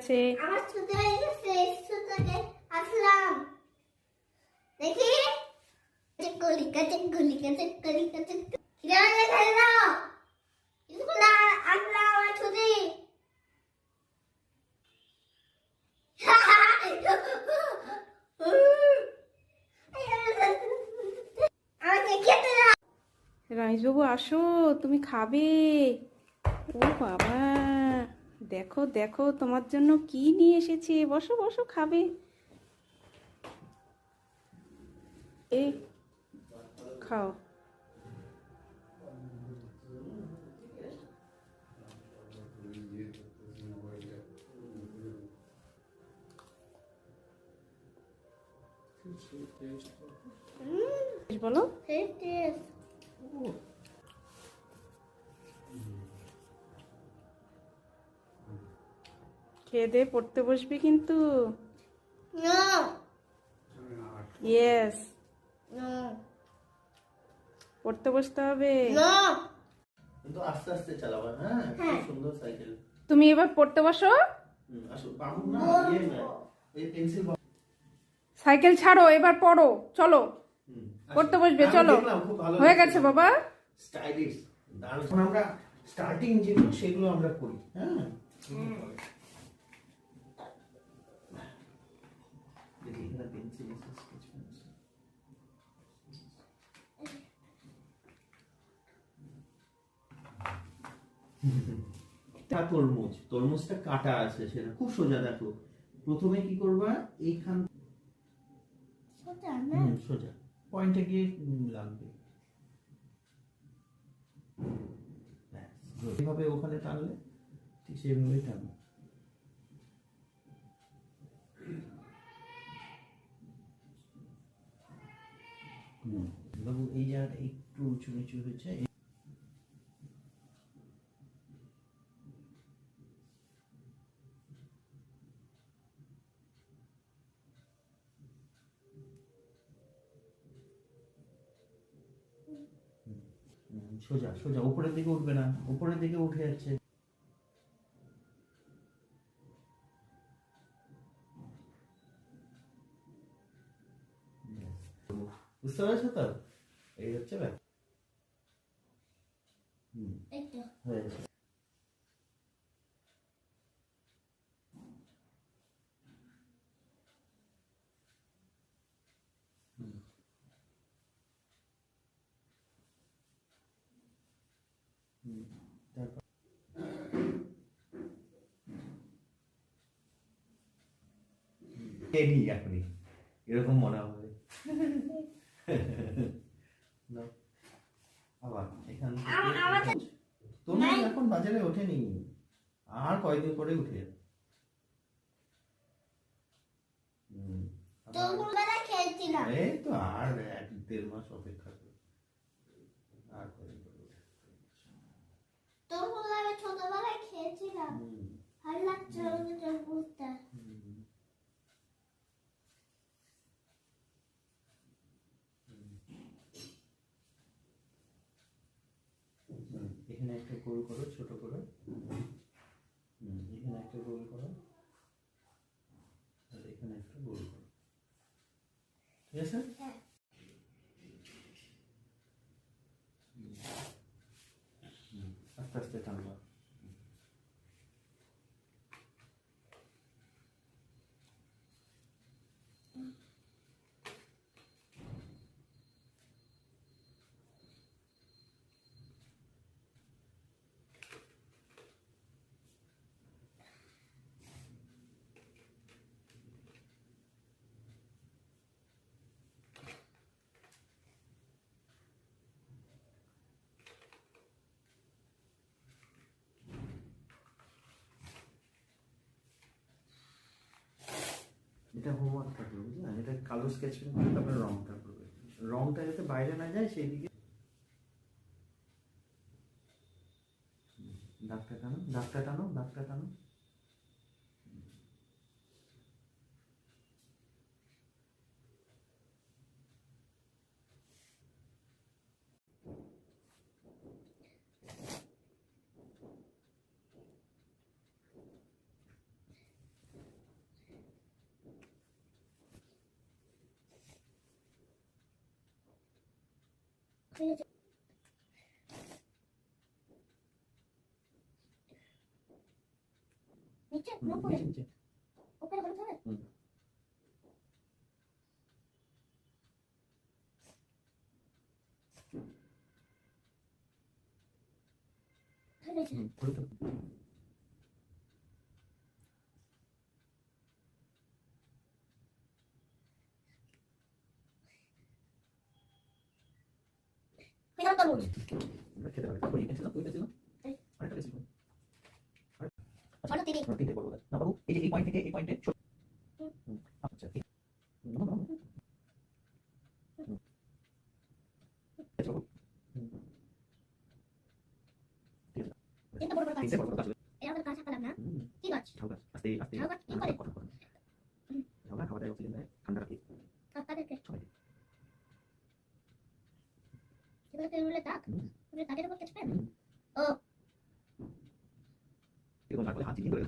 গেছে। আমার ছুটি হয়ে গেছে, স্কুল থেকে আসলাম, দেখি গলি কাছে গলি কাছে গলি কাছে কিরানে খেলা স্কুল আসলাম, আমার ছুটি। আমাকে খেতে দাও। রামেশবাবু আসো, তুমি খাবে? ও বাবা, দেখো দেখো তোমার জন্য কি নিয়ে এসেছে। বসো বসো, খাবে। এই খাও। বলো। খেয়ে দিয়ে পড়তে বসবি কিন্তু। No, ইয়েস, no, পড়তে বসতে হবে। no. কিন্তু আস্তে আস্তে চালাবা, হ্যাঁ? খুব সুন্দর সাইকেল। তুমি এবার পড়তে বসো। আসো, বাবু না, ইয়ে না, এই পেন্সিল সাইকেল ছাড়ো, এবার পড়ো, চলো পড়তে বসবে, চলো। হয়ে গেছে বাবা। স্টাইলিশ, দারুণ। এখন আমরা স্টার্টিং যেগুলো সেগুলো আমরা করি, হ্যাঁ? দেখি এখানে পেন্সিল আছে, স্কেচ পেন আছে। তরমুজ, তরমুজটা কাটা আছে, সেটা খুব সোজা। দেখো প্রথমে কি করবা, এইখান সোজা পয়েন্টে গিয়ে লাগবে, এইভাবে ওখানে টানলে ঠিক সেইভাবেই টানবে। বাবু এই জায়গাটা একটু উঁচু নিচু হয়েছে। সোজা সোজা, উপরের দিকে উঠবে না, উপরের দিকে উঠে যাচ্ছে। বুঝতে পারছো তো? এই হচ্ছে ব্যাপার। হয়েছে। তারপর এখনই এরকম মনে হবে। আবার এখান থেকে তোমার এখন বাজারে ওঠেনি, আর কয়েকদিন পরে উঠে যাবে। এই তো আর 1-1.5 মাস অপেক্ষা করো, আর কয়েকদিন পরে উঠে যাবে। ছোটবেলায় খেয়েছিলাম, ভালো লাগছিল বুঝতে। এখানে একটা গোল করো, ছোট করে। এখানে একটা গোল করো, আর এখানে একটা গোল করো, ঠিক আছে? আস্তে আস্তে টানবা। এটা হোমওয়ার্কটা করবে, বুঝলে? এটা কালো স্কেচ পেন করে তারপরে রংটা করবে, রংটা যাতে বাইরে না যায় সেই দিকে দাগটা টানো, দাগটা টানো, দাগটা টানো। নিচে হুম, উপরে নিচে নিচে উপরে বলতে হবে হুম। হয়েছে হুম, হলুদ তো। এখানে তরমুজ আমরা খেতে পারি। ওই এখানে ছিল, ওইটা ছিল। আরেকটা ছিল। বলো তিনি তিনটে বলবো না বাবু, এই যে এই পয়েন্ট থেকে এই পয়েন্টে হুম, আচ্ছা এই নাও, নাও, নাও। হুম, এই যে বাবু। হুম, ঠিক আছে। তিনটা বড় বড় গাছ তিনটে বড় বড় গাছ। এরা আমাদের গাছ কালাম না হুম, কি গাছ ঝাউ গাছ। আস্তে আস্তে ঝাউ গাছ কি করে? কথা বলো। ঝাউ গাছ হাওয়া দেয়, অক্সিজেন দেয়, ঠান্ডা রাখে তাদেরকে সবাইকে। এগুলোকে রুলে তাক হুম, রুলে তাকের উপর কেটে হুম। ও এরকম না করলে হাত চিনি করে